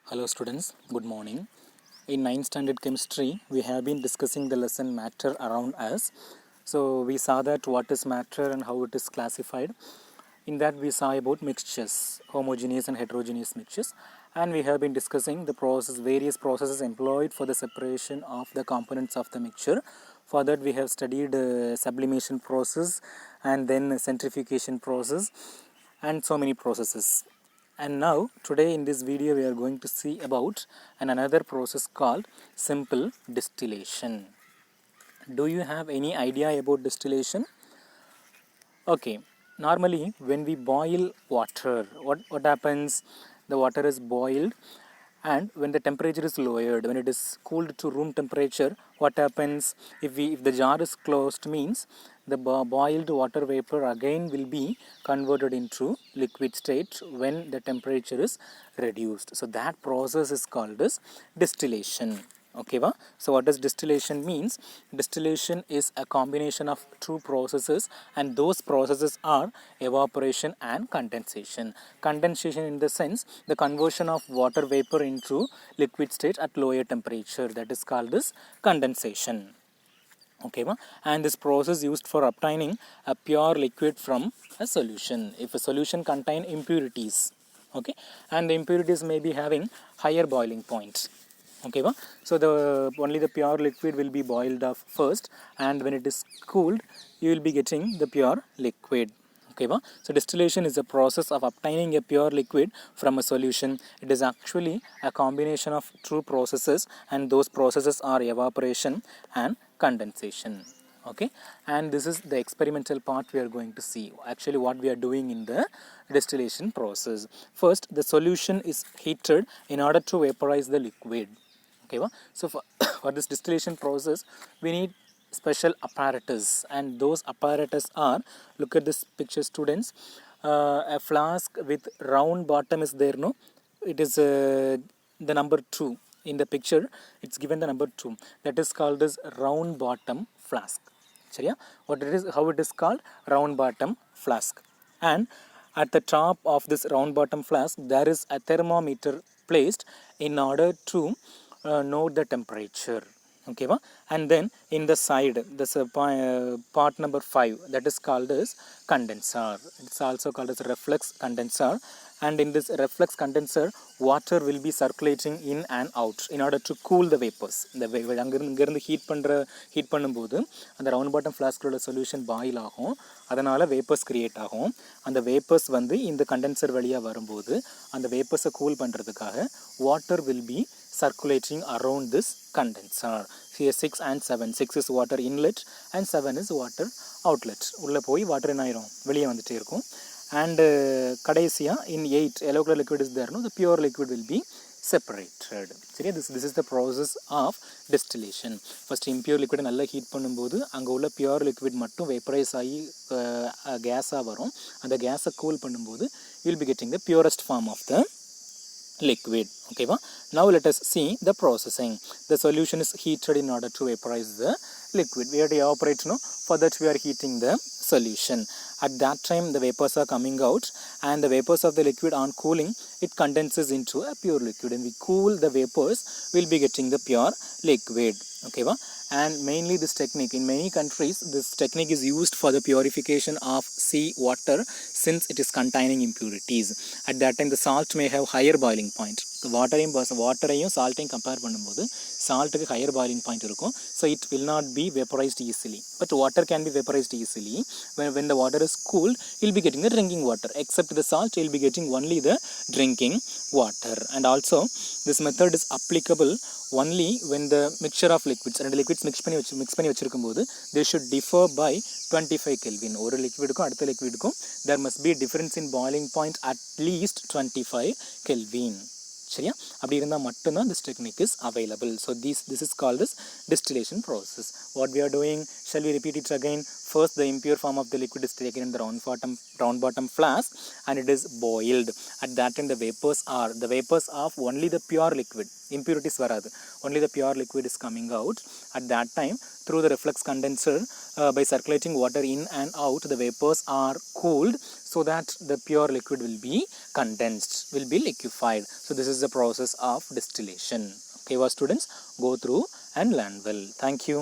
Hello students, good morning. In 9th standard chemistry, we have been discussing the lesson matter around us. So we saw that what is matter and how it is classified. In that we saw about mixtures, homogeneous and heterogeneous mixtures. And we have been discussing the various processes employed for the separation of the components of the mixture. For that we have studied sublimation process and then centrifugation process and so many processes. And now today in this video we are going to see about another process called simple distillation. Do you have any idea about distillation? Okay, normally when we boil water, what happens? The water is boiled, and when the temperature is lowered, when it is cooled to room temperature, what happens? If the jar is closed, means the boiled water vapor again will be converted into liquid state when the temperature is reduced. So that process is called as distillation. Okay, so what does distillation means? Distillation is a combination of two processes, and those processes are evaporation and condensation. Condensation in the sense the conversion of water vapor into liquid state at lower temperature, that is called as condensation. Okay, and this process used for obtaining a pure liquid from a solution. If a solution contain impurities, okay, and the impurities may be having higher boiling point. Okay, so only the pure liquid will be boiled off first, and when it is cooled you will be getting the pure liquid. Okay, so distillation is a process of obtaining a pure liquid from a solution. It is actually a combination of two processes, and those processes are evaporation and condensation. Okay, and this is the experimental part we are going to see. Actually what we are doing in the distillation process: first the solution is heated in order to vaporize the liquid. Okay, so for this distillation process we need special apparatus, and those apparatus are, look at this picture students, a flask with round bottom is there, no? It is the number 2 in the picture. It's given the number 2, that is called as round bottom flask. What it is, how it is called? Round bottom flask. And at the top of this round bottom flask there is a thermometer placed in order to note the temperature. Okay, and then in the side this part number 5, that is called as condenser. It's also called as reflex condenser, and in this reflex condenser water will be circulating in and out in order to cool the vapors. The அங்கிருந்து heat பண்ணும்போது அந்த round bottom ஃப்ளாஸ்கோட solution boil ஆகும், அதனால் vapours create ஆகும். அந்த vapours வந்து இந்த condenser வழியாக வரும்போது அந்த வேப்பர்ஸை கூல் பண்ணுறதுக்காக water will be circulating around this condenser. Here 6 and 7. 6 is water inlet and 7 is water outlet. உள்ள போய் வாட்டர் என்ன ஆயிரும், வெளியே வந்துட்டே இருக்கும். And கடைசியா in 8 yellow color liquid is there, no? The pure liquid will be separated. சரியா? This is the process of distillation. First impure liquid நல்லா ஹீட் பண்ணும்போது அங்கே உள்ள pure liquid மட்டும் வேப்பரைஸ் ஆகி கேஸாக வரும். அந்த கேஸை கூல் பண்ணும்போது you will be getting the purest form of the liquid. Okay, now let us see the processing. The solution is heated in order to vaporize the liquid. We have to evaporate, no? For that we are heating the solution. At that time the vapors are coming out, and the vapors of the liquid on cooling it condenses into a pure liquid, and we cool the vapors, we'll be getting the pure liquid. Okay, and mainly this technique in many countries, this technique is used for the purification of sea water since it is containing impurities. At that time the salt may have higher boiling point. வாட்டரையும் சால்ட்டையும் compare பண்ணும்போது சால்ட்டுக்கு higher boiling point இருக்கும், so it will not be vaporised easily. But water can be vaporised easily. when the water is cooled you'll be getting the drinking water. Except the salt you'll be getting only the drinking water. And also this method is applicable only when the mixture of liquids, and liquids mix பண்ணி வச்சிருக்கும்போது they should differ by 25 Kelvin. ஒரு லிக்விடுக்கும் அடுத்த லிக்விடுக்கும் there must be difference in boiling point at least 25 Kelvin. சரியா? அப்படி இருந்தால் மட்டும்தான் this technique is available. So this is called as distillation process. What we are doing, shall we repeat it again? First the impure form of the liquid is taken in the round bottom flask, and it is boiled. At that time the vapors of only the pure liquid, impurities varadu, only the pure liquid is coming out. At that time through the reflex condenser by circulating water in and out the vapors are cooled, so that the pure liquid will be condensed, will be liquefied. So this is the process of distillation. Okay, our students, go through and learn well. Thank you.